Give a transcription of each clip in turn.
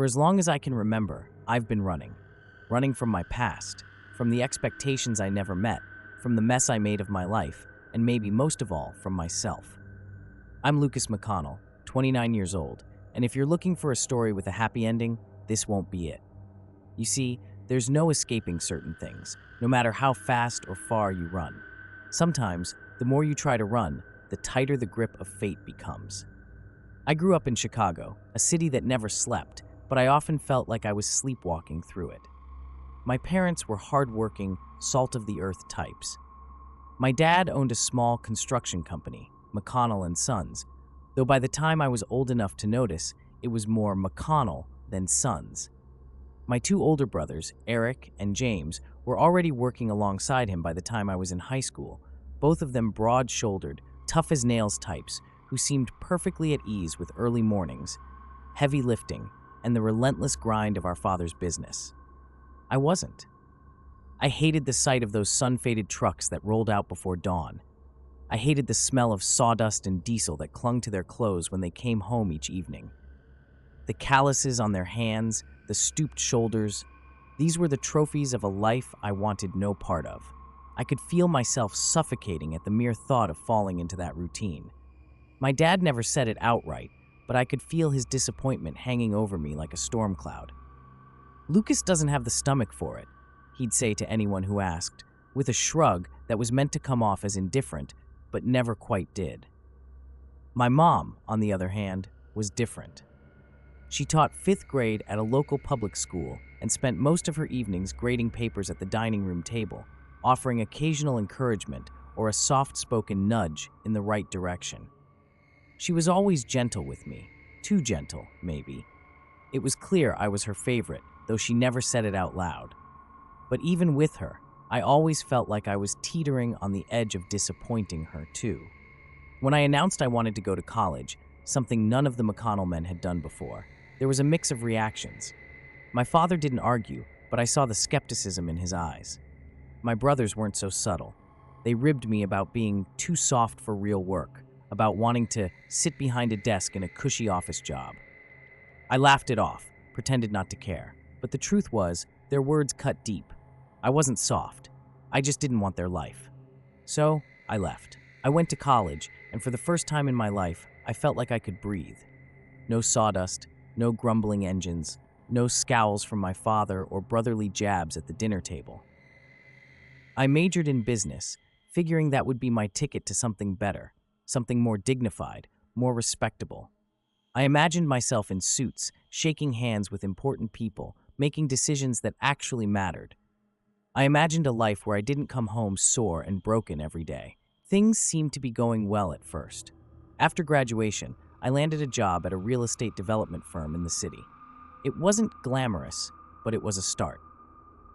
For as long as I can remember, I've been running. Running from my past, from the expectations I never met, from the mess I made of my life, and maybe most of all, from myself. I'm Lucas McConnell, 29 years old, and if you're looking for a story with a happy ending, this won't be it. You see, there's no escaping certain things, no matter how fast or far you run. Sometimes, the more you try to run, the tighter the grip of fate becomes. I grew up in Chicago, a city that never slept, but I often felt like I was sleepwalking through it. My parents were hardworking, salt-of-the-earth types. My dad owned a small construction company, McConnell and Sons, though by the time I was old enough to notice, it was more McConnell than Sons. My two older brothers, Eric and James, were already working alongside him by the time I was in high school, both of them broad-shouldered, tough-as-nails types who seemed perfectly at ease with early mornings, heavy lifting, and the relentless grind of our father's business. I wasn't. I hated the sight of those sun-faded trucks that rolled out before dawn. I hated the smell of sawdust and diesel that clung to their clothes when they came home each evening. The calluses on their hands, the stooped shoulders, these were the trophies of a life I wanted no part of. I could feel myself suffocating at the mere thought of falling into that routine. My dad never said it outright, but I could feel his disappointment hanging over me like a storm cloud. "Lucas doesn't have the stomach for it," he'd say to anyone who asked, with a shrug that was meant to come off as indifferent, but never quite did. My mom, on the other hand, was different. She taught 5th grade at a local public school and spent most of her evenings grading papers at the dining room table, offering occasional encouragement or a soft-spoken nudge in the right direction. She was always gentle with me, too gentle, maybe. It was clear I was her favorite, though she never said it out loud. But even with her, I always felt like I was teetering on the edge of disappointing her, too. When I announced I wanted to go to college, something none of the McConnell men had done before, there was a mix of reactions. My father didn't argue, but I saw the skepticism in his eyes. My brothers weren't so subtle. They ribbed me about being too soft for real work, about wanting to sit behind a desk in a cushy office job. I laughed it off, pretended not to care. But the truth was, their words cut deep. I wasn't soft. I just didn't want their life. So, I left. I went to college, and for the first time in my life, I felt like I could breathe. No sawdust, no grumbling engines, no scowls from my father or brotherly jabs at the dinner table. I majored in business, figuring that would be my ticket to something better, something more dignified, more respectable. I imagined myself in suits, shaking hands with important people, making decisions that actually mattered. I imagined a life where I didn't come home sore and broken every day. Things seemed to be going well at first. After graduation, I landed a job at a real estate development firm in the city. It wasn't glamorous, but it was a start.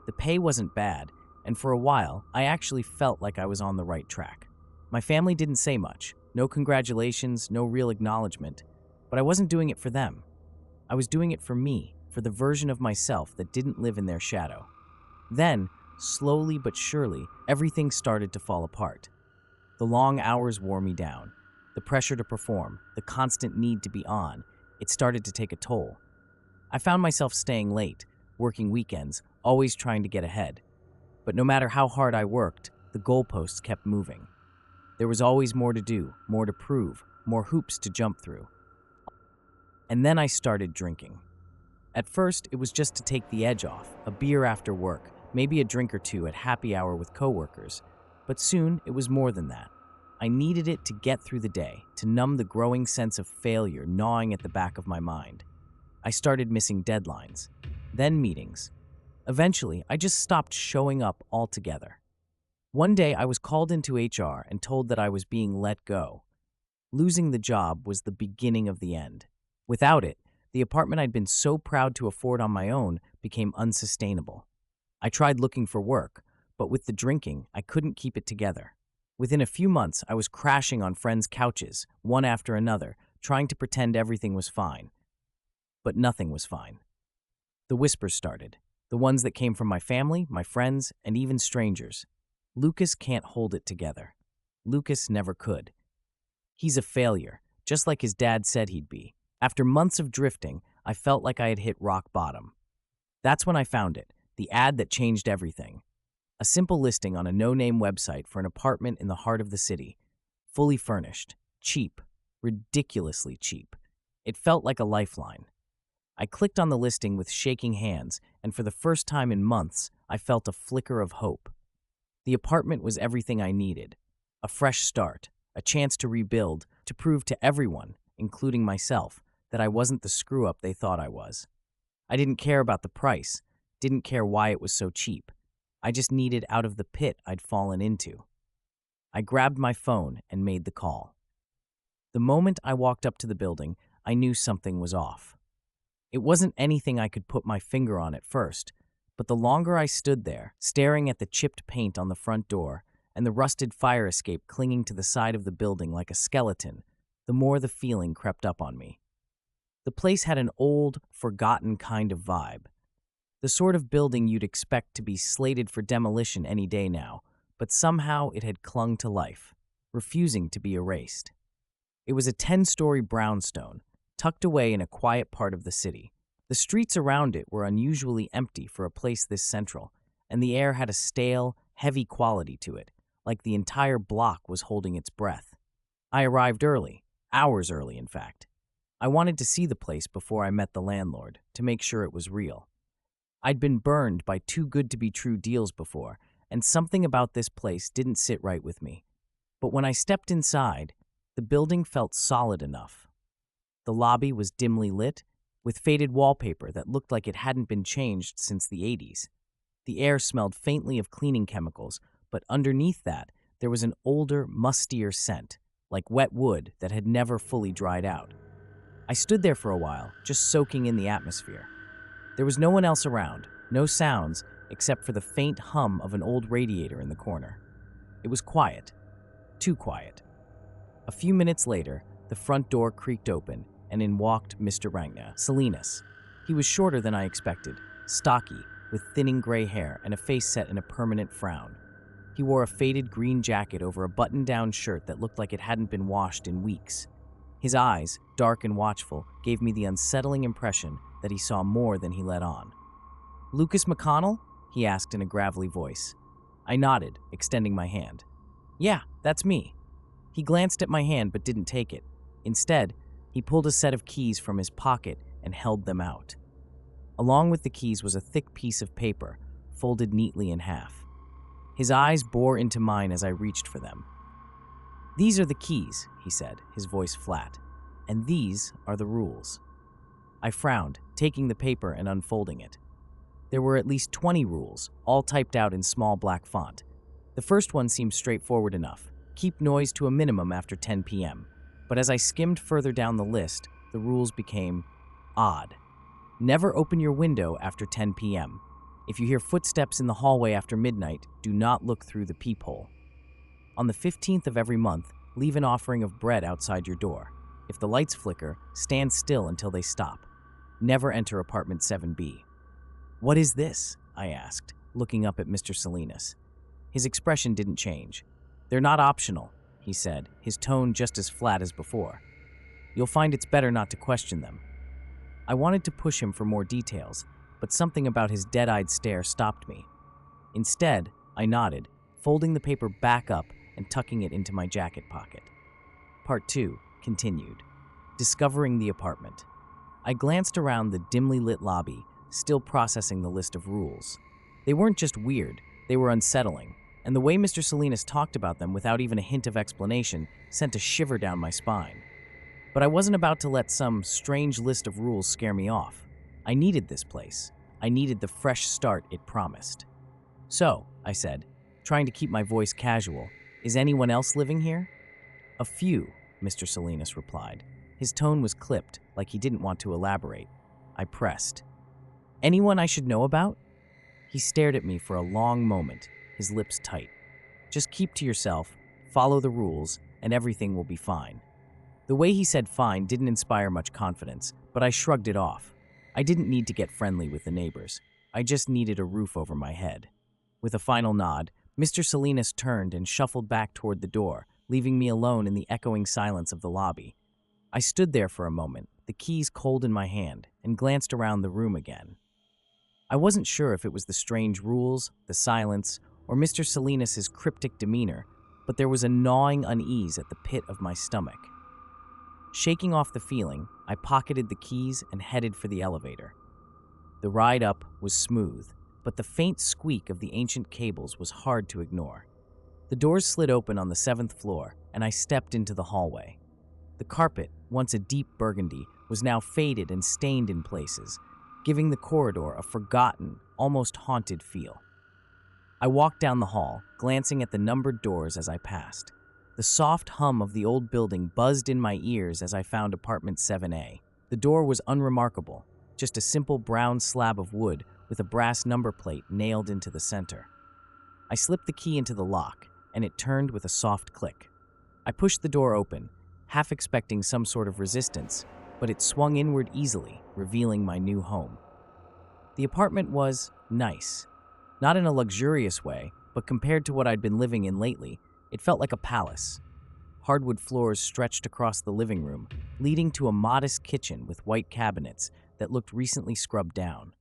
The pay wasn't bad, and for a while, I actually felt like I was on the right track. My family didn't say much. No congratulations, no real acknowledgement. But I wasn't doing it for them. I was doing it for me, for the version of myself that didn't live in their shadow. Then, slowly but surely, everything started to fall apart. The long hours wore me down. The pressure to perform, the constant need to be on, it started to take a toll. I found myself staying late, working weekends, always trying to get ahead. But no matter how hard I worked, the goalposts kept moving. There was always more to do, more to prove, more hoops to jump through. And then I started drinking. At first, it was just to take the edge off, a beer after work, maybe a drink or two at happy hour with coworkers. But soon, it was more than that. I needed it to get through the day, to numb the growing sense of failure gnawing at the back of my mind. I started missing deadlines, then meetings. Eventually, I just stopped showing up altogether. One day, I was called into HR and told that I was being let go. Losing the job was the beginning of the end. Without it, the apartment I'd been so proud to afford on my own became unsustainable. I tried looking for work, but with the drinking, I couldn't keep it together. Within a few months, I was crashing on friends' couches, one after another, trying to pretend everything was fine. But nothing was fine. The whispers started, the ones that came from my family, my friends, and even strangers. Lucas can't hold it together. Lucas never could. He's a failure, just like his dad said he'd be. After months of drifting, I felt like I had hit rock bottom. That's when I found it, the ad that changed everything. A simple listing on a no-name website for an apartment in the heart of the city. Fully furnished, cheap, ridiculously cheap. It felt like a lifeline. I clicked on the listing with shaking hands, and for the first time in months, I felt a flicker of hope. The apartment was everything I needed. A fresh start, a chance to rebuild, to prove to everyone, including myself, that I wasn't the screw-up they thought I was. I didn't care about the price, didn't care why it was so cheap. I just needed out of the pit I'd fallen into. I grabbed my phone and made the call. The moment I walked up to the building, I knew something was off. It wasn't anything I could put my finger on at first, but the longer I stood there, staring at the chipped paint on the front door and the rusted fire escape clinging to the side of the building like a skeleton, the more the feeling crept up on me. The place had an old, forgotten kind of vibe. The sort of building you'd expect to be slated for demolition any day now, but somehow it had clung to life, refusing to be erased. It was a 10-story brownstone, tucked away in a quiet part of the city. The streets around it were unusually empty for a place this central, and the air had a stale, heavy quality to it, like the entire block was holding its breath. I arrived early, hours early in fact. I wanted to see the place before I met the landlord, to make sure it was real. I'd been burned by too-good-to-be-true deals before, and something about this place didn't sit right with me. But when I stepped inside, the building felt solid enough. The lobby was dimly lit, with faded wallpaper that looked like it hadn't been changed since the 80s. The air smelled faintly of cleaning chemicals, but underneath that, there was an older, mustier scent, like wet wood that had never fully dried out. I stood there for a while, just soaking in the atmosphere. There was no one else around, no sounds, except for the faint hum of an old radiator in the corner. It was quiet. Too quiet. A few minutes later, the front door creaked open, and in walked Mr. Salinas. He was shorter than I expected, stocky, with thinning gray hair and a face set in a permanent frown. He wore a faded green jacket over a button-down shirt that looked like it hadn't been washed in weeks. His eyes, dark and watchful, gave me the unsettling impression that he saw more than he let on. "Lucas McConnell?" he asked in a gravelly voice. I nodded, extending my hand. "Yeah, that's me." He glanced at my hand but didn't take it. Instead, he pulled a set of keys from his pocket and held them out. Along with the keys was a thick piece of paper, folded neatly in half. His eyes bore into mine as I reached for them. "These are the keys," he said, his voice flat. "And these are the rules." I frowned, taking the paper and unfolding it. There were at least 20 rules, all typed out in small black font. The first one seemed straightforward enough. Keep noise to a minimum after 10 p.m. But as I skimmed further down the list, the rules became odd. Never open your window after 10 p.m. If you hear footsteps in the hallway after midnight, do not look through the peephole. On the 15th of every month, leave an offering of bread outside your door. If the lights flicker, stand still until they stop. Never enter apartment 7B. "What is this?" I asked, looking up at Mr. Salinas. His expression didn't change. "They're not optional," he said, his tone just as flat as before. "You'll find it's better not to question them." I wanted to push him for more details, but something about his dead-eyed stare stopped me. Instead, I nodded, folding the paper back up and tucking it into my jacket pocket. Part 2 continued. Discovering the apartment. I glanced around the dimly lit lobby, still processing the list of rules. They weren't just weird, they were unsettling, and the way Mr. Salinas talked about them without even a hint of explanation sent a shiver down my spine. But I wasn't about to let some strange list of rules scare me off. I needed this place. I needed the fresh start it promised. "So," I said, trying to keep my voice casual, "is anyone else living here?" "A few," Mr. Salinas replied. His tone was clipped, like he didn't want to elaborate. I pressed. "Anyone I should know about?" He stared at me for a long moment, his lips tight. "Just keep to yourself, follow the rules, and everything will be fine." The way he said fine didn't inspire much confidence, but I shrugged it off. I didn't need to get friendly with the neighbors. I just needed a roof over my head. With a final nod, Mr. Salinas turned and shuffled back toward the door, leaving me alone in the echoing silence of the lobby. I stood there for a moment, the keys cold in my hand, and glanced around the room again. I wasn't sure if it was the strange rules, the silence, or Mr. Salinas' cryptic demeanor, but there was a gnawing unease at the pit of my stomach. Shaking off the feeling, I pocketed the keys and headed for the elevator. The ride up was smooth, but the faint squeak of the ancient cables was hard to ignore. The doors slid open on the 7th floor, and I stepped into the hallway. The carpet, once a deep burgundy, was now faded and stained in places, giving the corridor a forgotten, almost haunted feel. I walked down the hall, glancing at the numbered doors as I passed. The soft hum of the old building buzzed in my ears as I found apartment 7A. The door was unremarkable, just a simple brown slab of wood with a brass number plate nailed into the center. I slipped the key into the lock, and it turned with a soft click. I pushed the door open, half expecting some sort of resistance, but it swung inward easily, revealing my new home. The apartment was nice. Not in a luxurious way, but compared to what I'd been living in lately, it felt like a palace. Hardwood floors stretched across the living room, leading to a modest kitchen with white cabinets that looked recently scrubbed down.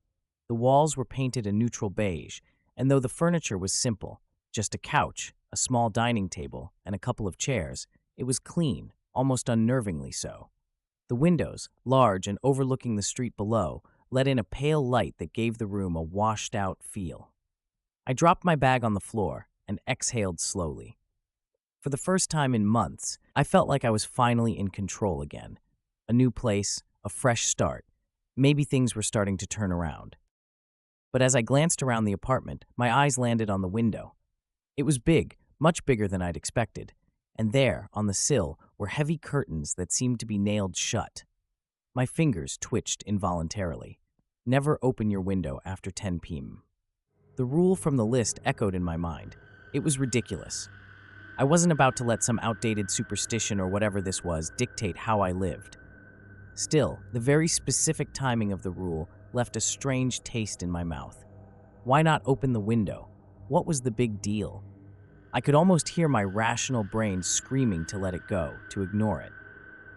The walls were painted a neutral beige, and though the furniture was simple, just a couch, a small dining table, and a couple of chairs, it was clean, almost unnervingly so. The windows, large and overlooking the street below, let in a pale light that gave the room a washed-out feel. I dropped my bag on the floor and exhaled slowly. For the first time in months, I felt like I was finally in control again. A new place, a fresh start. Maybe things were starting to turn around. But as I glanced around the apartment, my eyes landed on the window. It was big, much bigger than I'd expected, and there, on the sill, were heavy curtains that seemed to be nailed shut. My fingers twitched involuntarily. Never open your window after 10 p.m. The rule from the list echoed in my mind. It was ridiculous. I wasn't about to let some outdated superstition or whatever this was dictate how I lived. Still, the very specific timing of the rule left a strange taste in my mouth. Why not open the window? What was the big deal? I could almost hear my rational brain screaming to let it go, to ignore it.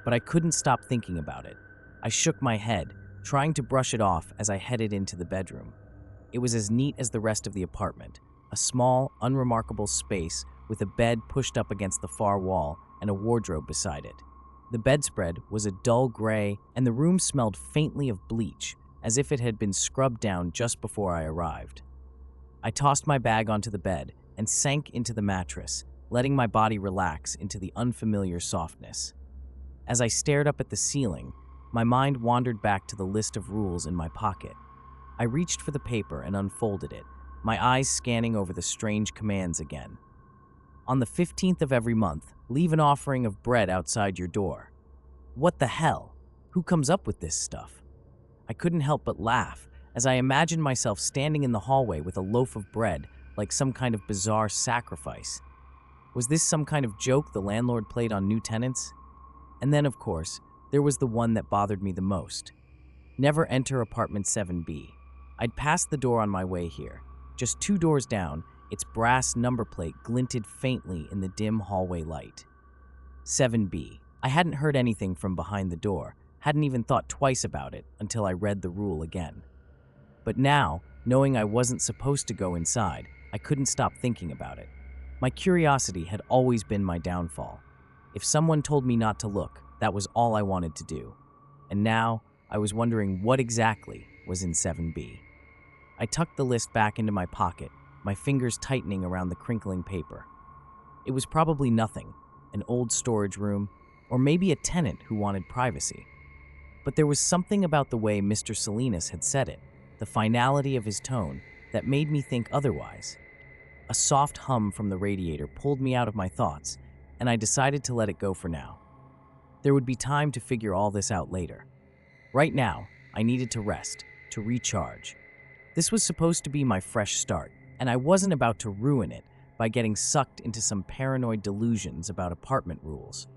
But I couldn't stop thinking about it. I shook my head, trying to brush it off as I headed into the bedroom. It was as neat as the rest of the apartment, a small, unremarkable space with a bed pushed up against the far wall and a wardrobe beside it. The bedspread was a dull gray, and the room smelled faintly of bleach, as if it had been scrubbed down just before I arrived. I tossed my bag onto the bed and sank into the mattress, letting my body relax into the unfamiliar softness. As I stared up at the ceiling, my mind wandered back to the list of rules in my pocket. I reached for the paper and unfolded it, my eyes scanning over the strange commands again. On the 15th of every month, leave an offering of bread outside your door. What the hell? Who comes up with this stuff? I couldn't help but laugh as I imagined myself standing in the hallway with a loaf of bread like some kind of bizarre sacrifice. Was this some kind of joke the landlord played on new tenants? And then, of course, there was the one that bothered me the most. Never enter apartment 7B. I'd passed the door on my way here. Just 2 doors down, its brass number plate glinted faintly in the dim hallway light. 7B. I hadn't heard anything from behind the door, hadn't even thought twice about it until I read the rule again. But now, knowing I wasn't supposed to go inside, I couldn't stop thinking about it. My curiosity had always been my downfall. If someone told me not to look, that was all I wanted to do. And now, I was wondering what exactly was in 7B. I tucked the list back into my pocket, my fingers tightening around the crinkling paper. It was probably nothing, an old storage room, or maybe a tenant who wanted privacy. But there was something about the way Mr. Salinas had said it, the finality of his tone, that made me think otherwise. A soft hum from the radiator pulled me out of my thoughts, and I decided to let it go for now. There would be time to figure all this out later. Right now, I needed to rest, to recharge. This was supposed to be my fresh start, and I wasn't about to ruin it by getting sucked into some paranoid delusions about apartment rules.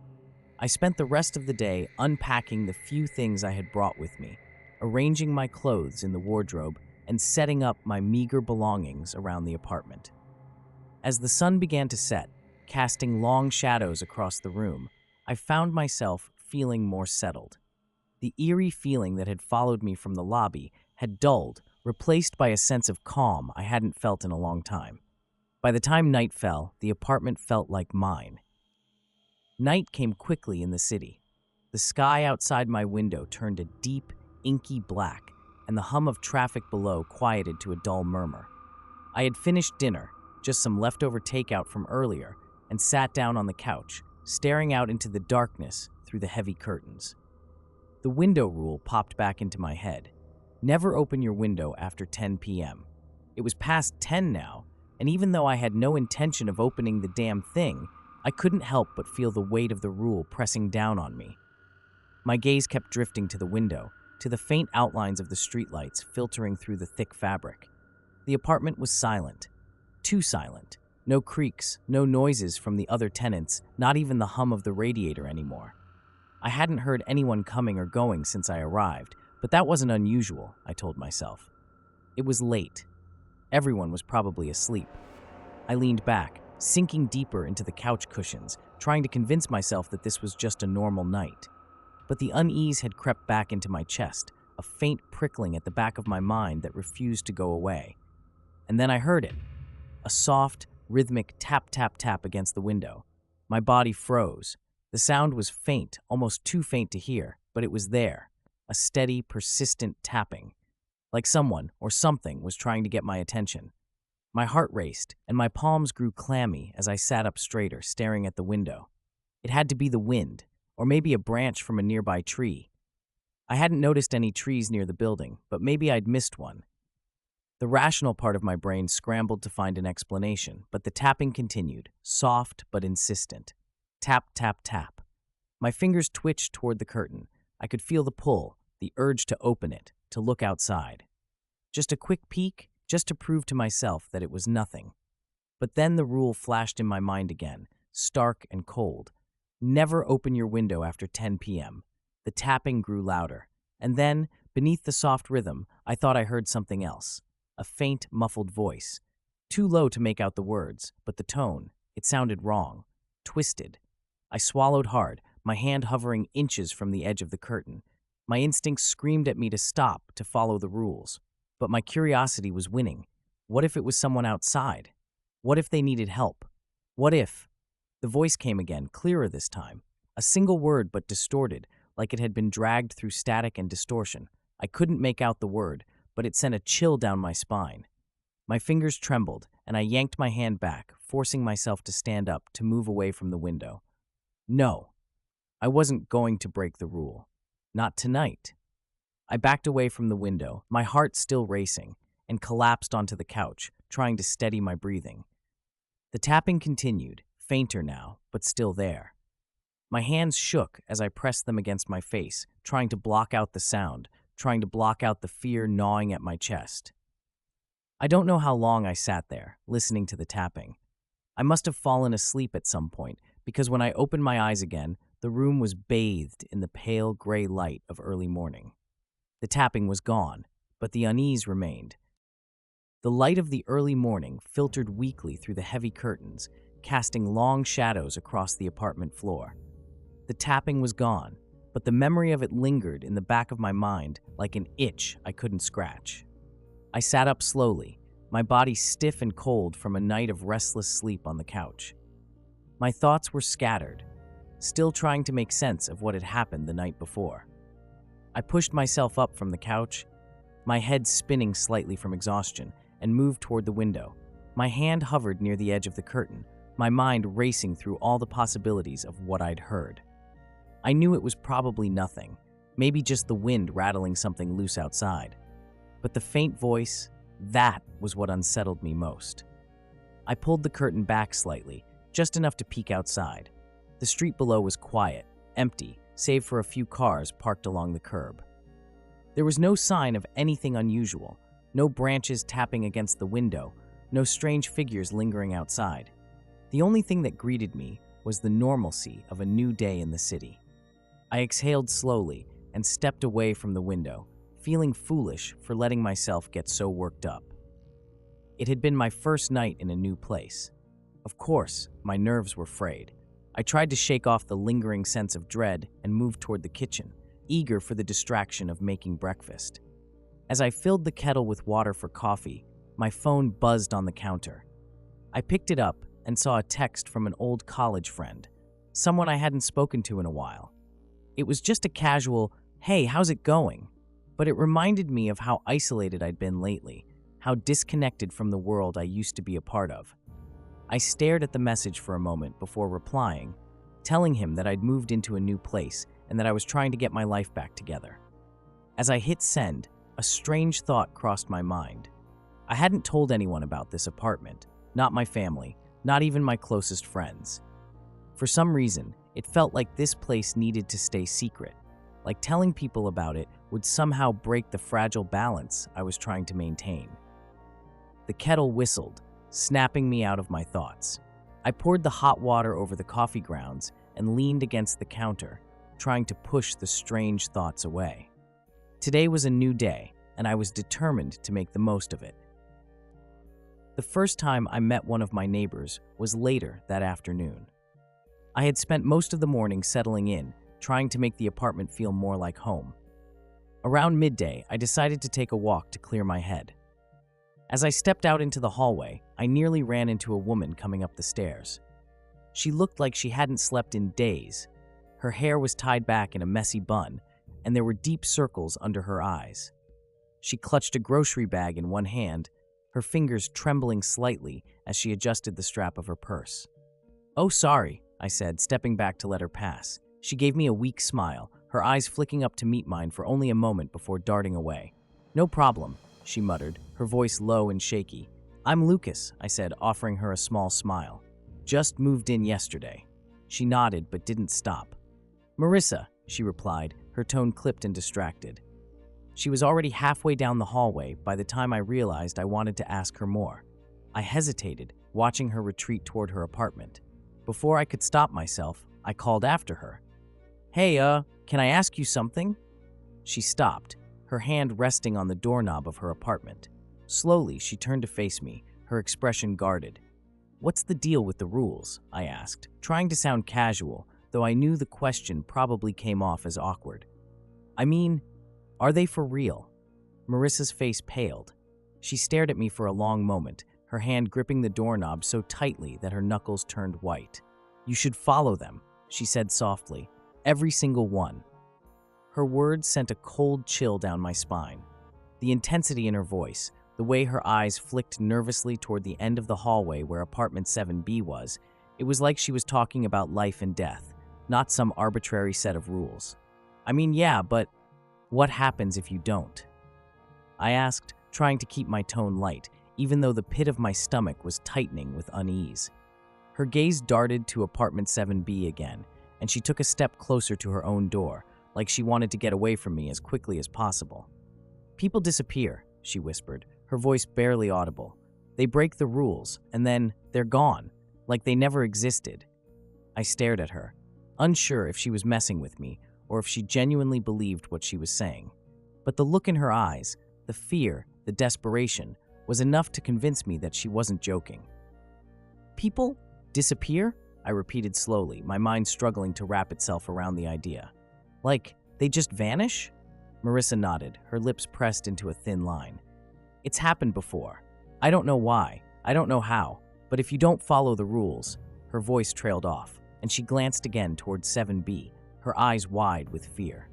I spent the rest of the day unpacking the few things I had brought with me, arranging my clothes in the wardrobe, and setting up my meager belongings around the apartment. As the sun began to set, casting long shadows across the room, I found myself feeling more settled. The eerie feeling that had followed me from the lobby had dulled, replaced by a sense of calm I hadn't felt in a long time. By the time night fell, the apartment felt like mine. Night came quickly in the city. The sky outside my window turned a deep, inky black, and the hum of traffic below quieted to a dull murmur. I had finished dinner, just some leftover takeout from earlier, and sat down on the couch, staring out into the darkness through the heavy curtains. The window rule popped back into my head. Never open your window after 10 p.m. It was past 10 now, and even though I had no intention of opening the damn thing, I couldn't help but feel the weight of the rule pressing down on me. My gaze kept drifting to the window, to the faint outlines of the streetlights filtering through the thick fabric. The apartment was silent. Too silent. No creaks, no noises from the other tenants, not even the hum of the radiator anymore. I hadn't heard anyone coming or going since I arrived, but that wasn't unusual, I told myself. It was late. Everyone was probably asleep. I leaned back, sinking deeper into the couch cushions, trying to convince myself that this was just a normal night. But the unease had crept back into my chest, a faint prickling at the back of my mind that refused to go away. And then I heard it. A soft, rhythmic tap-tap-tap against the window. My body froze. The sound was faint, almost too faint to hear, but it was there. A steady, persistent tapping. Like someone or something was trying to get my attention. My heart raced, and my palms grew clammy as I sat up straighter, staring at the window. It had to be the wind, or maybe a branch from a nearby tree. I hadn't noticed any trees near the building, but maybe I'd missed one. The rational part of my brain scrambled to find an explanation, but the tapping continued, soft but insistent. Tap, tap, tap. My fingers twitched toward the curtain. I could feel the pull, the urge to open it, to look outside. Just a quick peek, just to prove to myself that it was nothing. But then the rule flashed in my mind again, stark and cold. Never open your window after 10 p.m. The tapping grew louder, and then, beneath the soft rhythm, I thought I heard something else. A faint, muffled voice. Too low to make out the words, but the tone, it sounded wrong, twisted. I swallowed hard, my hand hovering inches from the edge of the curtain. My instincts screamed at me to stop, to follow the rules. But my curiosity was winning. What if it was someone outside? What if they needed help? What if? The voice came again, clearer this time. A single word, but distorted, like it had been dragged through static and distortion. I couldn't make out the word, but it sent a chill down my spine. My fingers trembled, and I yanked my hand back, forcing myself to stand up, to move away from the window. No, I wasn't going to break the rule. Not tonight. I backed away from the window, my heart still racing, and collapsed onto the couch, trying to steady my breathing. The tapping continued, fainter now, but still there. My hands shook as I pressed them against my face, trying to block out the sound, trying to block out the fear gnawing at my chest. I don't know how long I sat there, listening to the tapping. I must have fallen asleep at some point, because when I opened my eyes again, the room was bathed in the pale gray light of early morning. The tapping was gone, but the unease remained. The light of the early morning filtered weakly through the heavy curtains, casting long shadows across the apartment floor. The tapping was gone, but the memory of it lingered in the back of my mind like an itch I couldn't scratch. I sat up slowly, my body stiff and cold from a night of restless sleep on the couch. My thoughts were scattered, still trying to make sense of what had happened the night before. I pushed myself up from the couch, my head spinning slightly from exhaustion, and moved toward the window. My hand hovered near the edge of the curtain, my mind racing through all the possibilities of what I'd heard. I knew it was probably nothing, maybe just the wind rattling something loose outside. But the faint voice, that was what unsettled me most. I pulled the curtain back slightly, just enough to peek outside. The street below was quiet, empty, save for a few cars parked along the curb. There was no sign of anything unusual, no branches tapping against the window, no strange figures lingering outside. The only thing that greeted me was the normalcy of a new day in the city. I exhaled slowly and stepped away from the window, feeling foolish for letting myself get so worked up. It had been my first night in a new place. Of course, my nerves were frayed. I tried to shake off the lingering sense of dread and moved toward the kitchen, eager for the distraction of making breakfast. As I filled the kettle with water for coffee, my phone buzzed on the counter. I picked it up and saw a text from an old college friend, someone I hadn't spoken to in a while. It was just a casual, "Hey, how's it going?" But it reminded me of how isolated I'd been lately, how disconnected from the world I used to be a part of. I stared at the message for a moment before replying, telling him that I'd moved into a new place and that I was trying to get my life back together. As I hit send, a strange thought crossed my mind. I hadn't told anyone about this apartment, not my family, not even my closest friends. For some reason, it felt like this place needed to stay secret, like telling people about it would somehow break the fragile balance I was trying to maintain. The kettle whistled, snapping me out of my thoughts. I poured the hot water over the coffee grounds and leaned against the counter, trying to push the strange thoughts away. Today was a new day, and I was determined to make the most of it. The first time I met one of my neighbors was later that afternoon. I had spent most of the morning settling in, trying to make the apartment feel more like home. Around midday, I decided to take a walk to clear my head. As I stepped out into the hallway, I nearly ran into a woman coming up the stairs. She looked like she hadn't slept in days. Her hair was tied back in a messy bun, and there were deep circles under her eyes. She clutched a grocery bag in one hand, her fingers trembling slightly as she adjusted the strap of her purse. "Oh, sorry," I said, stepping back to let her pass. She gave me a weak smile, her eyes flicking up to meet mine for only a moment before darting away. "No problem," she muttered, her voice low and shaky. "I'm Lucas," I said, offering her a small smile. "Just moved in yesterday." She nodded but didn't stop. "Marissa," she replied, her tone clipped and distracted. She was already halfway down the hallway by the time I realized I wanted to ask her more. I hesitated, watching her retreat toward her apartment. Before I could stop myself, I called after her. "Hey, can I ask you something?" She stopped, her hand resting on the doorknob of her apartment. Slowly, she turned to face me, her expression guarded. "What's the deal with the rules?" I asked, trying to sound casual, though I knew the question probably came off as awkward. "I mean, are they for real?" Marissa's face paled. She stared at me for a long moment, her hand gripping the doorknob so tightly that her knuckles turned white. "You should follow them," she said softly. "Every single one." Her words sent a cold chill down my spine. The intensity in her voice, the way her eyes flicked nervously toward the end of the hallway where apartment 7B was, it was like she was talking about life and death, not some arbitrary set of rules. "I mean, yeah, but what happens if you don't?" I asked, trying to keep my tone light, even though the pit of my stomach was tightening with unease. Her gaze darted to apartment 7B again, and she took a step closer to her own door, like she wanted to get away from me as quickly as possible. "People disappear," she whispered, her voice barely audible. "They break the rules, and then they're gone, like they never existed." I stared at her, unsure if she was messing with me or if she genuinely believed what she was saying. But the look in her eyes, the fear, the desperation, was enough to convince me that she wasn't joking. "People disappear?" I repeated slowly, my mind struggling to wrap itself around the idea. "Like, they just vanish?" Marissa nodded, her lips pressed into a thin line. "It's happened before. I don't know why, I don't know how, but if you don't follow the rules..." Her voice trailed off, and she glanced again towards 7B, her eyes wide with fear.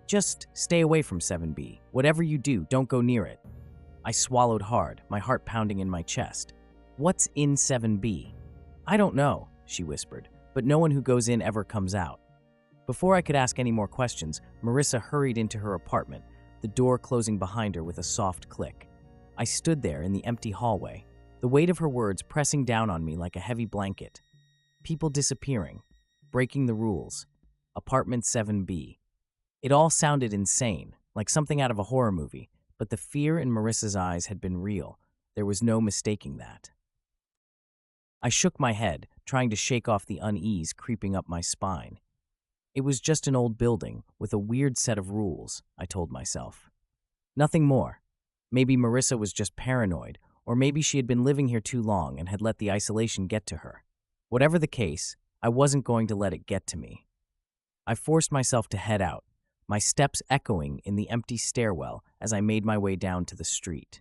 "Just stay away from 7B. Whatever you do, don't go near it." I swallowed hard, my heart pounding in my chest. "What's in 7B?" "I don't know," she whispered, "but no one who goes in ever comes out." Before I could ask any more questions, Marissa hurried into her apartment, the door closing behind her with a soft click. I stood there in the empty hallway, the weight of her words pressing down on me like a heavy blanket. People disappearing, breaking the rules, apartment 7B. It all sounded insane, like something out of a horror movie, but the fear in Marissa's eyes had been real. There was no mistaking that. I shook my head, trying to shake off the unease creeping up my spine. It was just an old building with a weird set of rules, I told myself. Nothing more. Maybe Marissa was just paranoid, or maybe she had been living here too long and had let the isolation get to her. Whatever the case, I wasn't going to let it get to me. I forced myself to head out, my steps echoing in the empty stairwell as I made my way down to the street.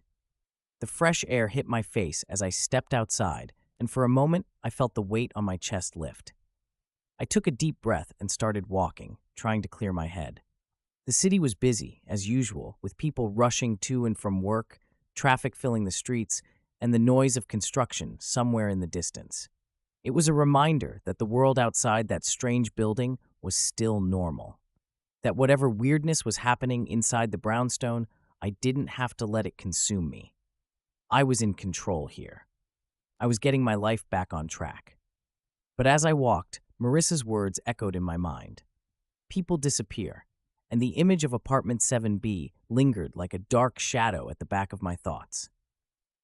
The fresh air hit my face as I stepped outside, and for a moment I felt the weight on my chest lift. I took a deep breath and started walking, trying to clear my head. The city was busy, as usual, with people rushing to and from work, traffic filling the streets, and the noise of construction somewhere in the distance. It was a reminder that the world outside that strange building was still normal. That whatever weirdness was happening inside the brownstone, I didn't have to let it consume me. I was in control here. I was getting my life back on track. But as I walked, Marissa's words echoed in my mind. People disappear, and the image of apartment 7B lingered like a dark shadow at the back of my thoughts.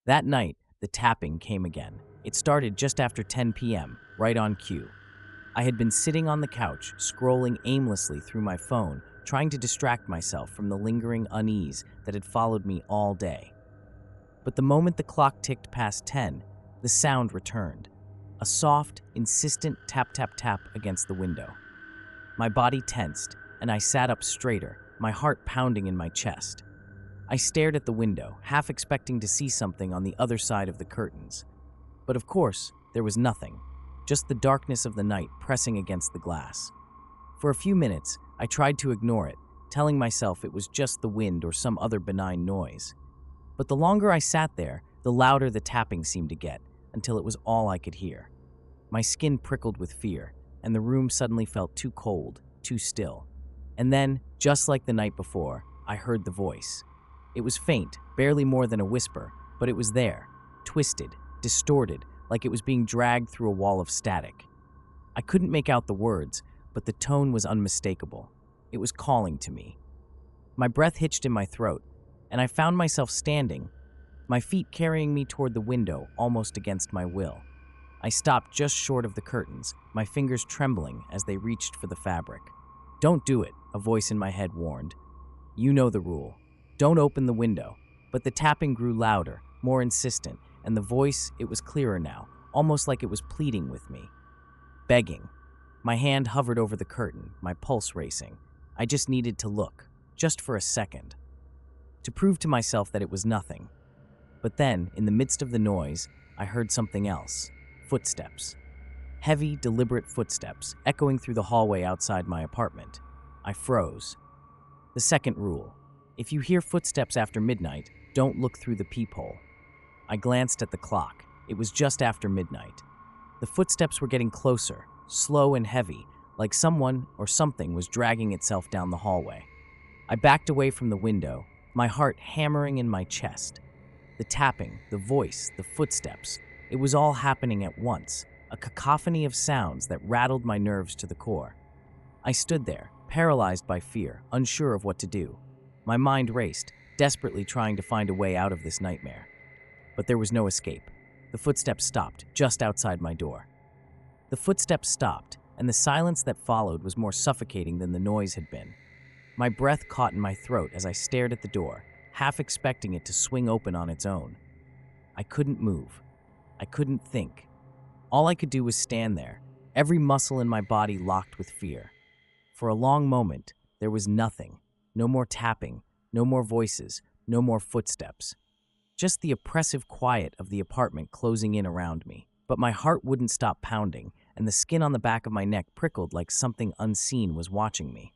That night, the tapping came again. It started just after 10 p.m., right on cue. I had been sitting on the couch, scrolling aimlessly through my phone, trying to distract myself from the lingering unease that had followed me all day. But the moment the clock ticked past 10, the sound returned. A soft, insistent tap-tap-tap against the window. My body tensed, and I sat up straighter, my heart pounding in my chest. I stared at the window, half expecting to see something on the other side of the curtains. But of course, there was nothing, just the darkness of the night pressing against the glass. For a few minutes, I tried to ignore it, telling myself it was just the wind or some other benign noise. But the longer I sat there, the louder the tapping seemed to get, until it was all I could hear. My skin prickled with fear, and the room suddenly felt too cold, too still. And then, just like the night before, I heard the voice. It was faint, barely more than a whisper, but it was there, twisted, distorted, like it was being dragged through a wall of static. I couldn't make out the words, but the tone was unmistakable. It was calling to me. My breath hitched in my throat, and I found myself standing, my feet carrying me toward the window almost against my will. I stopped just short of the curtains, my fingers trembling as they reached for the fabric. "Don't do it," a voice in my head warned. "You know the rule. Don't open the window." But the tapping grew louder, more insistent, and the voice, it was clearer now, almost like it was pleading with me. Begging. My hand hovered over the curtain, my pulse racing. I just needed to look, just for a second, to prove to myself that it was nothing. But then, in the midst of the noise, I heard something else. Footsteps. Heavy, deliberate footsteps, echoing through the hallway outside my apartment. I froze. The second rule. If you hear footsteps after midnight, don't look through the peephole. I glanced at the clock. It was just after midnight. The footsteps were getting closer, slow and heavy, like someone or something was dragging itself down the hallway. I backed away from the window, my heart hammering in my chest. The tapping, the voice, the footsteps, it was all happening at once, a cacophony of sounds that rattled my nerves to the core. I stood there, paralyzed by fear, unsure of what to do. My mind raced, desperately trying to find a way out of this nightmare. But there was no escape. The footsteps stopped, just outside my door. The footsteps stopped, and the silence that followed was more suffocating than the noise had been. My breath caught in my throat as I stared at the door, half expecting it to swing open on its own. I couldn't move. I couldn't think. All I could do was stand there, every muscle in my body locked with fear. For a long moment, there was nothing. No more tapping, no more voices, no more footsteps. Just the oppressive quiet of the apartment closing in around me. But my heart wouldn't stop pounding, and the skin on the back of my neck prickled like something unseen was watching me.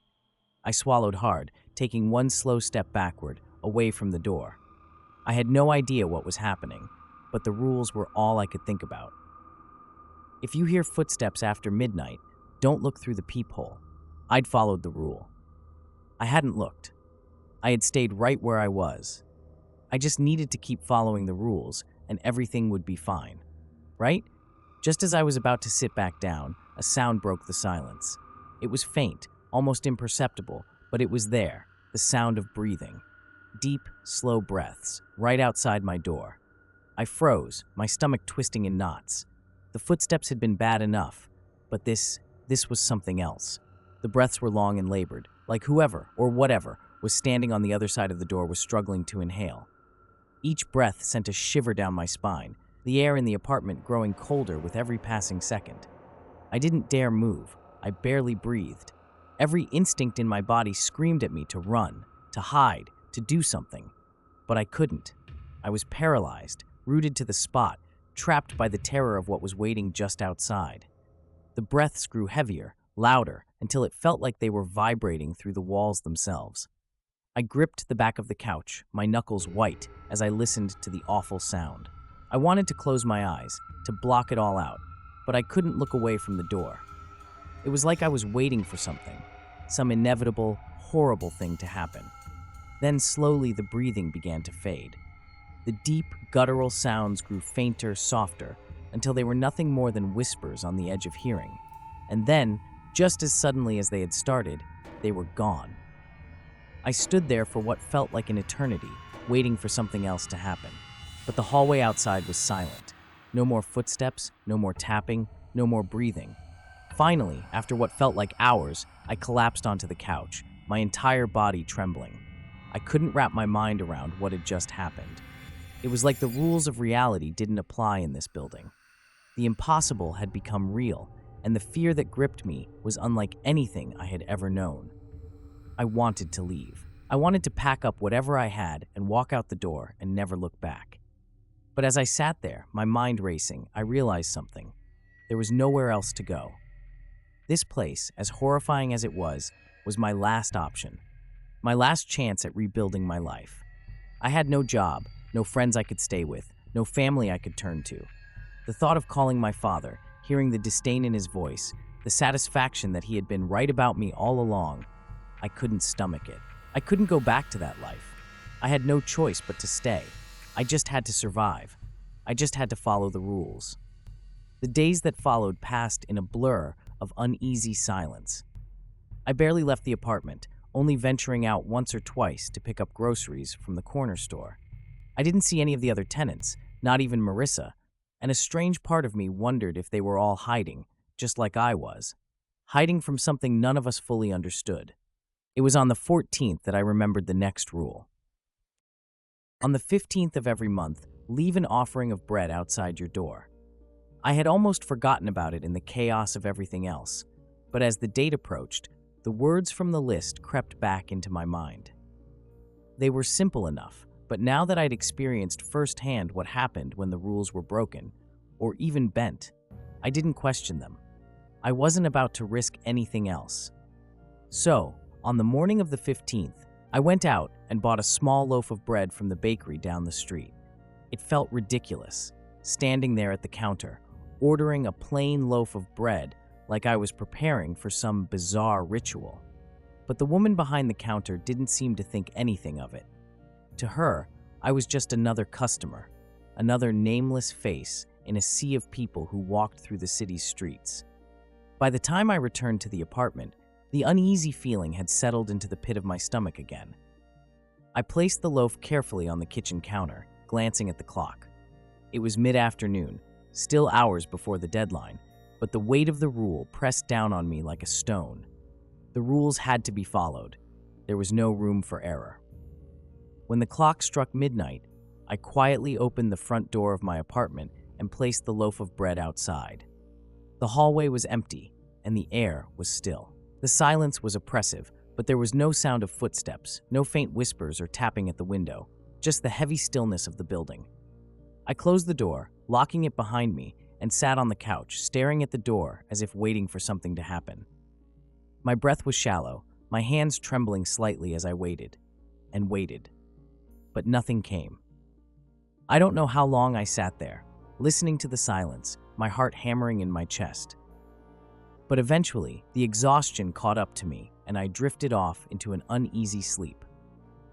I swallowed hard, taking one slow step backward, away from the door. I had no idea what was happening, but the rules were all I could think about. If you hear footsteps after midnight, don't look through the peephole. I'd followed the rule. I hadn't looked. I had stayed right where I was. I just needed to keep following the rules, and everything would be fine. Right? Just as I was about to sit back down, a sound broke the silence. It was faint, almost imperceptible, but it was there, the sound of breathing. Deep, slow breaths, right outside my door. I froze, my stomach twisting in knots. The footsteps had been bad enough, but this was something else. The breaths were long and labored, like whoever, or whatever, was standing on the other side of the door was struggling to inhale. Each breath sent a shiver down my spine, the air in the apartment growing colder with every passing second. I didn't dare move. I barely breathed. Every instinct in my body screamed at me to run, to hide, to do something. But I couldn't. I was paralyzed, rooted to the spot, trapped by the terror of what was waiting just outside. The breaths grew heavier, louder, until it felt like they were vibrating through the walls themselves. I gripped the back of the couch, my knuckles white, as I listened to the awful sound. I wanted to close my eyes, to block it all out, but I couldn't look away from the door. It was like I was waiting for something, some inevitable, horrible thing to happen. Then slowly the breathing began to fade. The deep, guttural sounds grew fainter, softer, until they were nothing more than whispers on the edge of hearing. And then, just as suddenly as they had started, they were gone. I stood there for what felt like an eternity, waiting for something else to happen. But the hallway outside was silent. No more footsteps, no more tapping, no more breathing. Finally, after what felt like hours, I collapsed onto the couch, my entire body trembling. I couldn't wrap my mind around what had just happened. It was like the rules of reality didn't apply in this building. The impossible had become real, and the fear that gripped me was unlike anything I had ever known. I wanted to leave. I wanted to pack up whatever I had and walk out the door and never look back. But as I sat there, my mind racing, I realized something. There was nowhere else to go. This place, as horrifying as it was my last option. My last chance at rebuilding my life. I had no job, no friends I could stay with, no family I could turn to. The thought of calling my father, hearing the disdain in his voice, the satisfaction that he had been right about me all along, I couldn't stomach it. I couldn't go back to that life. I had no choice but to stay. I just had to survive. I just had to follow the rules. The days that followed passed in a blur of uneasy silence. I barely left the apartment, only venturing out once or twice to pick up groceries from the corner store. I didn't see any of the other tenants, not even Marissa, and a strange part of me wondered if they were all hiding, just like I was. Hiding from something none of us fully understood. It was on the 14th that I remembered the next rule. On the 15th of every month, leave an offering of bread outside your door. I had almost forgotten about it in the chaos of everything else, but as the date approached, the words from the list crept back into my mind. They were simple enough, but now that I'd experienced firsthand what happened when the rules were broken, or even bent, I didn't question them. I wasn't about to risk anything else. So, on the morning of the 15th, I went out and bought a small loaf of bread from the bakery down the street. It felt ridiculous, standing there at the counter, ordering a plain loaf of bread like I was preparing for some bizarre ritual. But the woman behind the counter didn't seem to think anything of it. To her, I was just another customer, another nameless face in a sea of people who walked through the city's streets. By the time I returned to the apartment, the uneasy feeling had settled into the pit of my stomach again. I placed the loaf carefully on the kitchen counter, glancing at the clock. It was mid-afternoon, still hours before the deadline, but the weight of the rule pressed down on me like a stone. The rules had to be followed. There was no room for error. When the clock struck midnight, I quietly opened the front door of my apartment and placed the loaf of bread outside. The hallway was empty, and the air was still. The silence was oppressive, but there was no sound of footsteps, no faint whispers or tapping at the window, just the heavy stillness of the building. I closed the door, locking it behind me, and sat on the couch, staring at the door as if waiting for something to happen. My breath was shallow, my hands trembling slightly as I waited, and waited. But nothing came. I don't know how long I sat there, listening to the silence, my heart hammering in my chest. But eventually, the exhaustion caught up to me, and I drifted off into an uneasy sleep.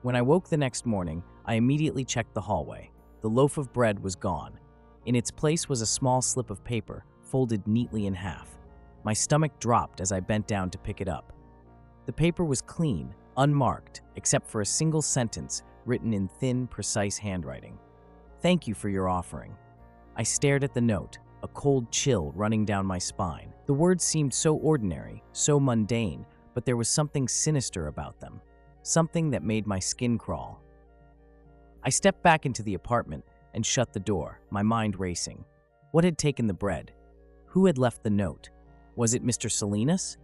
When I woke the next morning, I immediately checked the hallway. The loaf of bread was gone. In its place was a small slip of paper, folded neatly in half. My stomach dropped as I bent down to pick it up. The paper was clean, unmarked, except for a single sentence written in thin, precise handwriting. "Thank you for your offering." I stared at the note, a cold chill running down my spine. The words seemed so ordinary, so mundane, but there was something sinister about them, something that made my skin crawl. I stepped back into the apartment and shut the door, my mind racing. What had taken the bread? Who had left the note? Was it Mr. Salinas?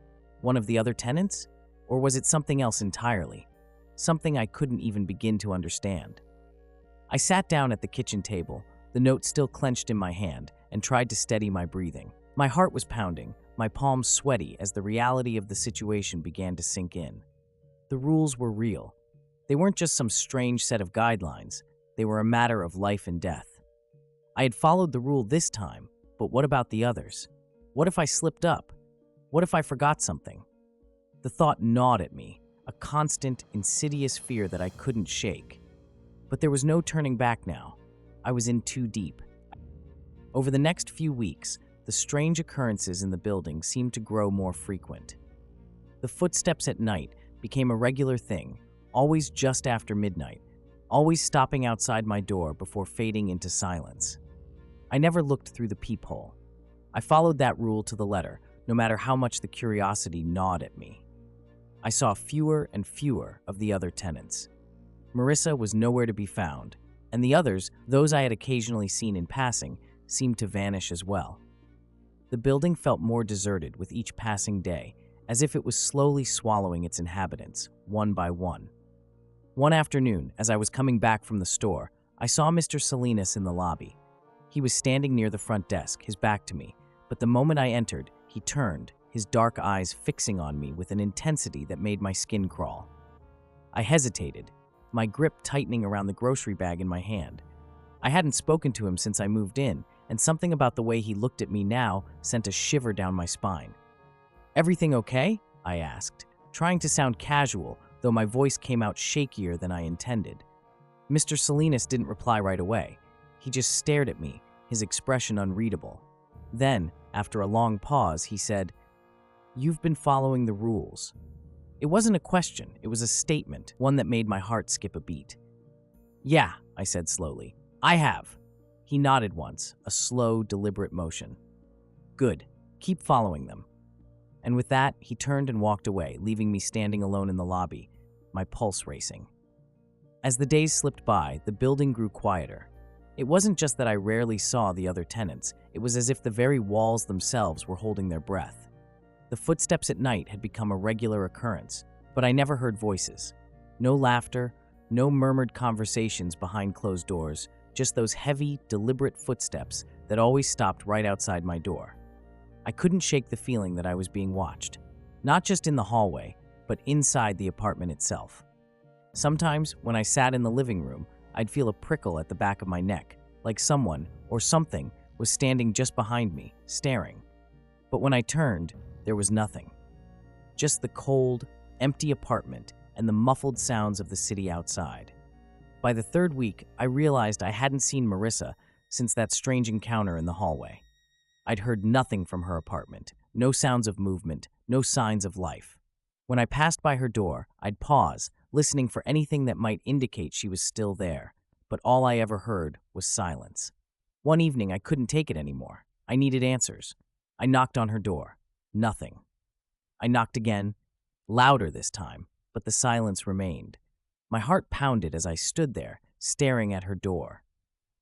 One of the other tenants? Or was it something else entirely? Something I couldn't even begin to understand. I sat down at the kitchen table, the note still clenched in my hand, and tried to steady my breathing. My heart was pounding, my palms sweaty as the reality of the situation began to sink in. The rules were real. They weren't just some strange set of guidelines. They were a matter of life and death. I had followed the rule this time, but what about the others? What if I slipped up? What if I forgot something? The thought gnawed at me, a constant, insidious fear that I couldn't shake. But there was no turning back now. I was in too deep. Over the next few weeks, the strange occurrences in the building seemed to grow more frequent. The footsteps at night became a regular thing, always just after midnight, always stopping outside my door before fading into silence. I never looked through the peephole. I followed that rule to the letter, no matter how much the curiosity gnawed at me. I saw fewer and fewer of the other tenants. Marissa was nowhere to be found, and the others, those I had occasionally seen in passing, seemed to vanish as well. The building felt more deserted with each passing day, as if it was slowly swallowing its inhabitants, one by one. One afternoon, as I was coming back from the store, I saw Mr. Salinas in the lobby. He was standing near the front desk, his back to me, but the moment I entered, he turned, his dark eyes fixing on me with an intensity that made my skin crawl. I hesitated, my grip tightening around the grocery bag in my hand. I hadn't spoken to him since I moved in, and something about the way he looked at me now sent a shiver down my spine. "Everything okay?" I asked, trying to sound casual, though my voice came out shakier than I intended. Mr. Salinas didn't reply right away. He just stared at me, his expression unreadable. Then, after a long pause, he said, "You've been following the rules." It wasn't a question, it was a statement, one that made my heart skip a beat. "Yeah," I said slowly, "I have." He nodded once, a slow, deliberate motion. "Good, keep following them." And with that, he turned and walked away, leaving me standing alone in the lobby, my pulse racing. As the days slipped by, the building grew quieter. It wasn't just that I rarely saw the other tenants, it was as if the very walls themselves were holding their breath. The footsteps at night had become a regular occurrence, but I never heard voices. No laughter, no murmured conversations behind closed doors, just those heavy, deliberate footsteps that always stopped right outside my door. I couldn't shake the feeling that I was being watched, not just in the hallway, but inside the apartment itself. Sometimes, when I sat in the living room, I'd feel a prickle at the back of my neck, like someone or something was standing just behind me, staring. But when I turned, there was nothing. Just the cold, empty apartment and the muffled sounds of the city outside. By the third week, I realized I hadn't seen Marissa since that strange encounter in the hallway. I'd heard nothing from her apartment, no sounds of movement, no signs of life. When I passed by her door, I'd pause, listening for anything that might indicate she was still there, but all I ever heard was silence. One evening, I couldn't take it anymore. I needed answers. I knocked on her door. Nothing. I knocked again, louder this time, but the silence remained. My heart pounded as I stood there, staring at her door.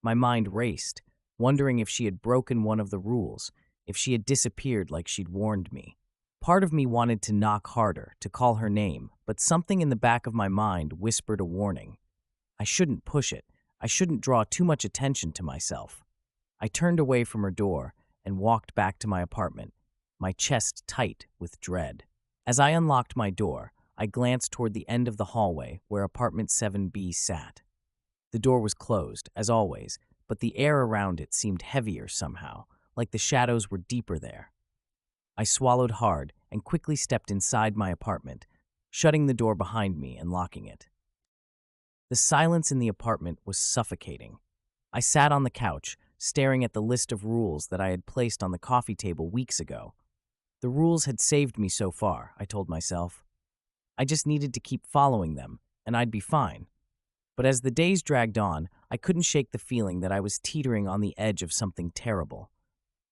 My mind raced, wondering if she had broken one of the rules, if she had disappeared like she'd warned me. Part of me wanted to knock harder, to call her name, but something in the back of my mind whispered a warning. I shouldn't push it. I shouldn't draw too much attention to myself. I turned away from her door and walked back to my apartment, my chest tight with dread. As I unlocked my door, I glanced toward the end of the hallway where apartment 7B sat. The door was closed, as always, but the air around it seemed heavier somehow, like the shadows were deeper there. I swallowed hard and quickly stepped inside my apartment, shutting the door behind me and locking it. The silence in the apartment was suffocating. I sat on the couch, staring at the list of rules that I had placed on the coffee table weeks ago. The rules had saved me so far, I told myself. I just needed to keep following them, and I'd be fine. But as the days dragged on, I couldn't shake the feeling that I was teetering on the edge of something terrible.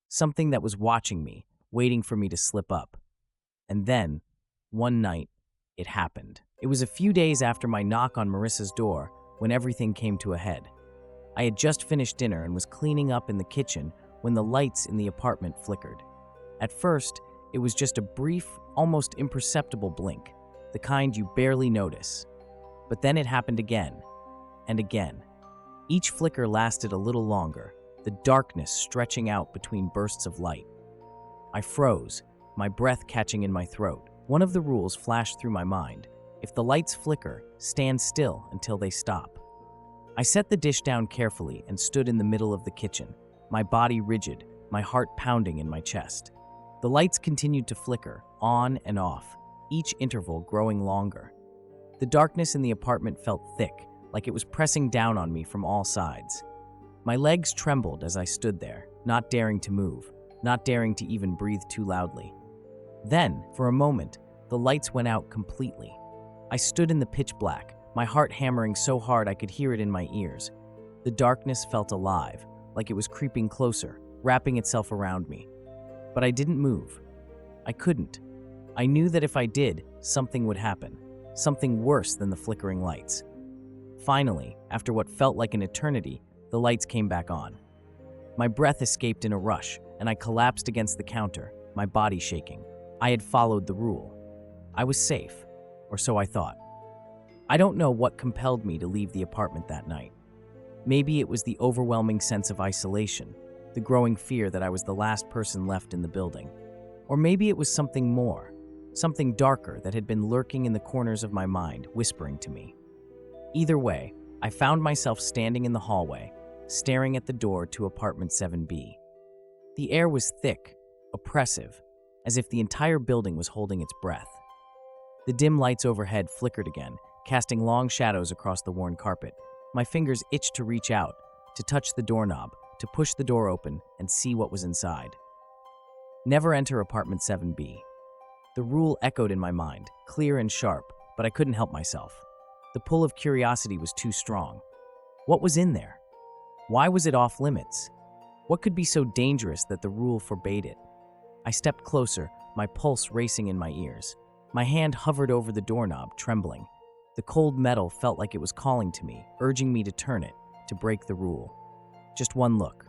Something that was watching me, waiting for me to slip up. And then, one night, it happened. It was a few days after my knock on Marissa's door when everything came to a head. I had just finished dinner and was cleaning up in the kitchen when the lights in the apartment flickered. At first, It was just a brief, almost imperceptible blink, the kind you barely notice. But then it happened again, and again. Each flicker lasted a little longer, the darkness stretching out between bursts of light. I froze, my breath catching in my throat. One of the rules flashed through my mind. If the lights flicker, stand still until they stop. I set the dish down carefully and stood in the middle of the kitchen, my body rigid, my heart pounding in my chest. The lights continued to flicker, on and off, each interval growing longer. The darkness in the apartment felt thick, like it was pressing down on me from all sides. My legs trembled as I stood there, not daring to move, not daring to even breathe too loudly. Then, for a moment, the lights went out completely. I stood in the pitch black, my heart hammering so hard I could hear it in my ears. The darkness felt alive, like it was creeping closer, wrapping itself around me. But I didn't move. I couldn't. I knew that if I did, something would happen, something worse than the flickering lights. Finally, after what felt like an eternity, the lights came back on. My breath escaped in a rush, and I collapsed against the counter, my body shaking. I had followed the rule. I was safe, or so I thought. I don't know what compelled me to leave the apartment that night. Maybe it was the overwhelming sense of isolation, the growing fear that I was the last person left in the building. Or maybe it was something more, something darker that had been lurking in the corners of my mind, whispering to me. Either way, I found myself standing in the hallway, staring at the door to apartment 7B. The air was thick, oppressive, as if the entire building was holding its breath. The dim lights overhead flickered again, casting long shadows across the worn carpet. My fingers itched to reach out, to touch the doorknob, to push the door open and see what was inside. Never enter apartment 7B. The rule echoed in my mind, clear and sharp, but I couldn't help myself. The pull of curiosity was too strong. What was in there? Why was it off limits? What could be so dangerous that the rule forbade it? I stepped closer, my pulse racing in my ears. My hand hovered over the doorknob, trembling. The cold metal felt like it was calling to me, urging me to turn it, to break the rule. Just one look.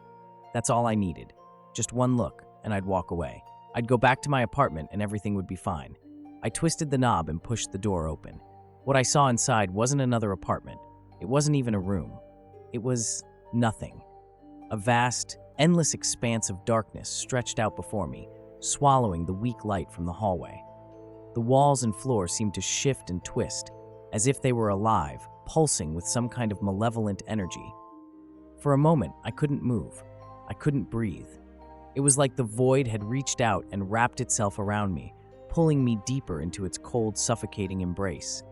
That's all I needed. Just one look, and I'd walk away. I'd go back to my apartment and everything would be fine. I twisted the knob and pushed the door open. What I saw inside wasn't another apartment. It wasn't even a room. It was nothing. A vast, endless expanse of darkness stretched out before me, swallowing the weak light from the hallway. The walls and floor seemed to shift and twist, as if they were alive, pulsing with some kind of malevolent energy. For a moment, I couldn't move. I couldn't breathe. It was like the void had reached out and wrapped itself around me, pulling me deeper into its cold, suffocating embrace.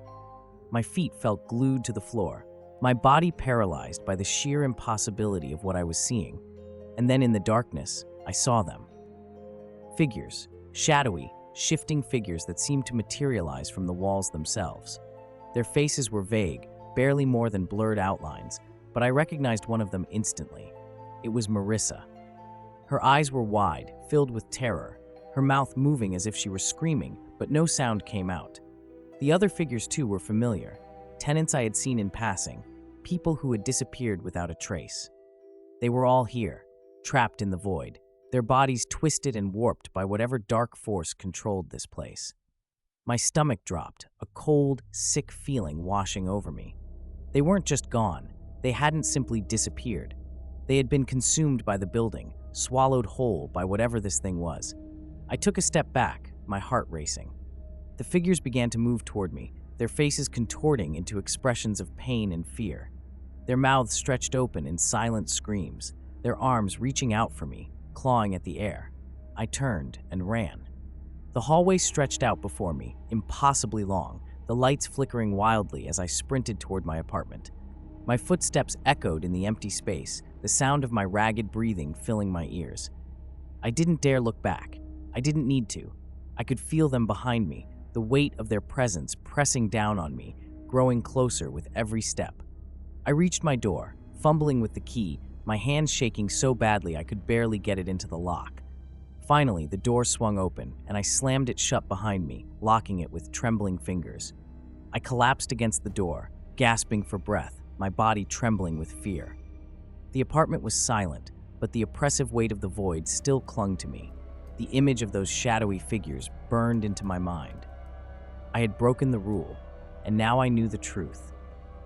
My feet felt glued to the floor, my body paralyzed by the sheer impossibility of what I was seeing. And then in the darkness, I saw them. Figures, shadowy, shifting figures that seemed to materialize from the walls themselves. Their faces were vague, barely more than blurred outlines, but I recognized one of them instantly. It was Marissa. Her eyes were wide, filled with terror, her mouth moving as if she were screaming, but no sound came out. The other figures too were familiar, tenants I had seen in passing, people who had disappeared without a trace. They were all here, trapped in the void, their bodies twisted and warped by whatever dark force controlled this place. My stomach dropped, a cold, sick feeling washing over me. They weren't just gone, they hadn't simply disappeared. They had been consumed by the building, swallowed whole by whatever this thing was. I took a step back, my heart racing. The figures began to move toward me, their faces contorting into expressions of pain and fear. Their mouths stretched open in silent screams, their arms reaching out for me, clawing at the air. I turned and ran. The hallway stretched out before me, impossibly long, the lights flickering wildly as I sprinted toward my apartment. My footsteps echoed in the empty space, the sound of my ragged breathing filling my ears. I didn't dare look back. I didn't need to. I could feel them behind me, the weight of their presence pressing down on me, growing closer with every step. I reached my door, fumbling with the key, my hands shaking so badly I could barely get it into the lock. Finally, the door swung open, and I slammed it shut behind me, locking it with trembling fingers. I collapsed against the door, gasping for breath, my body trembling with fear. The apartment was silent, but the oppressive weight of the void still clung to me. The image of those shadowy figures burned into my mind. I had broken the rule, and now I knew the truth.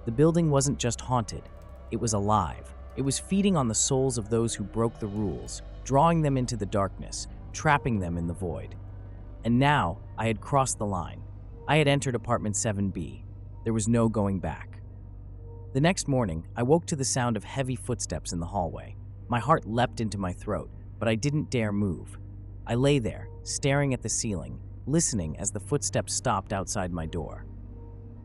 The building wasn't just haunted, it was alive. It was feeding on the souls of those who broke the rules, drawing them into the darkness, trapping them in the void. And now I had crossed the line. I had entered apartment 7B. There was no going back. The next morning, I woke to the sound of heavy footsteps in the hallway. My heart leapt into my throat, but I didn't dare move. I lay there, staring at the ceiling, listening as the footsteps stopped outside my door.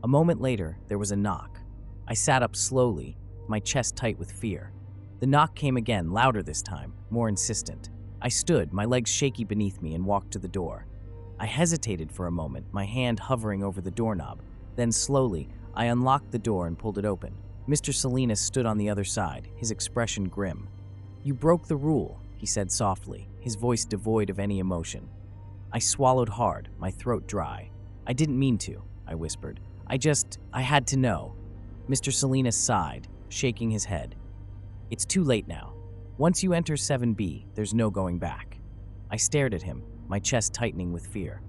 A moment later, there was a knock. I sat up slowly, my chest tight with fear. The knock came again, louder this time, more insistent. I stood, my legs shaky beneath me, and walked to the door. I hesitated for a moment, my hand hovering over the doorknob. Then slowly, I unlocked the door and pulled it open. Mr. Salinas stood on the other side, his expression grim. "You broke the rule," he said softly, his voice devoid of any emotion. I swallowed hard, my throat dry. "I didn't mean to," I whispered. I had to know." Mr. Salinas sighed, shaking his head. "It's too late now. Once you enter 7B, there's no going back." I stared at him, my chest tightening with fear.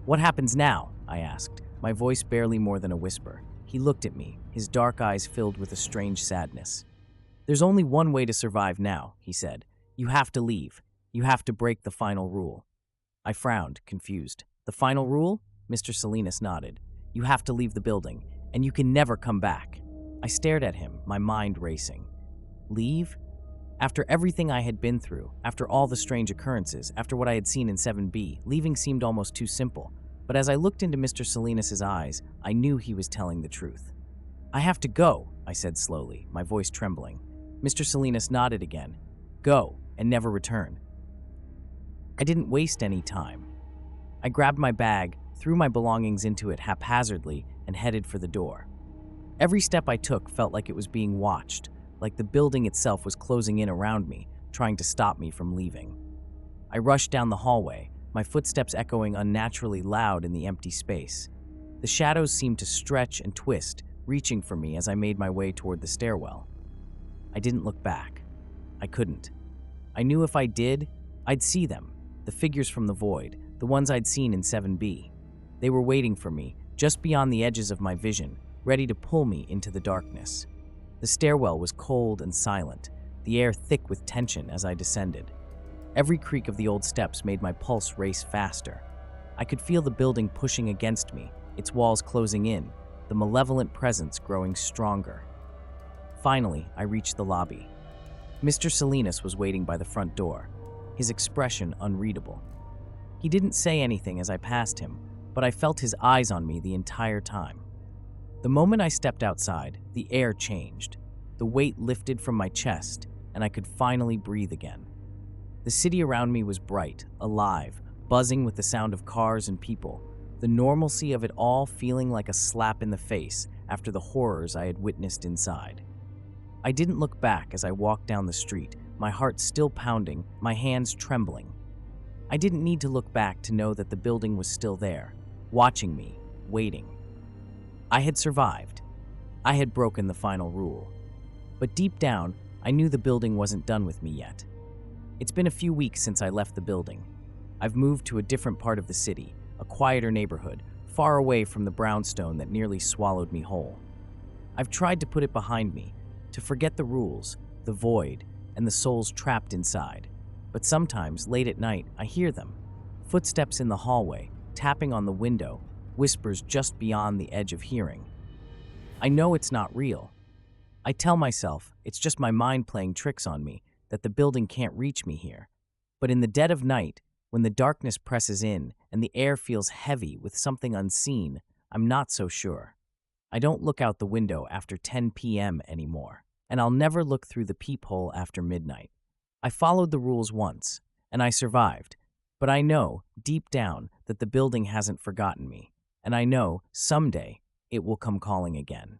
"What happens now?" I asked, my voice barely more than a whisper. He looked at me, his dark eyes filled with a strange sadness. "There's only one way to survive now," he said. "You have to leave. You have to break the final rule." I frowned, confused. "The final rule?" Mr. Salinas nodded. "You have to leave the building, and you can never come back." I stared at him, my mind racing. Leave? After everything I had been through, after all the strange occurrences, after what I had seen in 7B, leaving seemed almost too simple. But as I looked into Mr. Salinas' eyes, I knew he was telling the truth. "I have to go," I said slowly, my voice trembling. Mr. Salinas nodded again. "Go, and never return." I didn't waste any time. I grabbed my bag, threw my belongings into it haphazardly, and headed for the door. Every step I took felt like it was being watched, like the building itself was closing in around me, trying to stop me from leaving. I rushed down the hallway, my footsteps echoing unnaturally loud in the empty space. The shadows seemed to stretch and twist, reaching for me as I made my way toward the stairwell. I didn't look back. I couldn't. I knew if I did, I'd see them, the figures from the void, the ones I'd seen in 7B. They were waiting for me, just beyond the edges of my vision, ready to pull me into the darkness. The stairwell was cold and silent, the air thick with tension as I descended. Every creak of the old steps made my pulse race faster. I could feel the building pushing against me, its walls closing in, the malevolent presence growing stronger. Finally, I reached the lobby. Mr. Salinas was waiting by the front door, his expression unreadable. He didn't say anything as I passed him, but I felt his eyes on me the entire time. The moment I stepped outside, the air changed. The weight lifted from my chest, and I could finally breathe again. The city around me was bright, alive, buzzing with the sound of cars and people, the normalcy of it all feeling like a slap in the face after the horrors I had witnessed inside. I didn't look back as I walked down the street, my heart still pounding, my hands trembling. I didn't need to look back to know that the building was still there, watching me, waiting. I had survived. I had broken the final rule. But deep down, I knew the building wasn't done with me yet. It's been a few weeks since I left the building. I've moved to a different part of the city, a quieter neighborhood, far away from the brownstone that nearly swallowed me whole. I've tried to put it behind me, to forget the rules, the void, and the souls trapped inside. But sometimes, late at night, I hear them. Footsteps in the hallway, tapping on the window, whispers just beyond the edge of hearing. I know it's not real. I tell myself it's just my mind playing tricks on me, that the building can't reach me here. But in the dead of night, when the darkness presses in and the air feels heavy with something unseen, I'm not so sure. I don't look out the window after 10 p.m. anymore, and I'll never look through the peephole after midnight. I followed the rules once, and I survived, but I know, deep down, that the building hasn't forgotten me, and I know, someday, it will come calling again.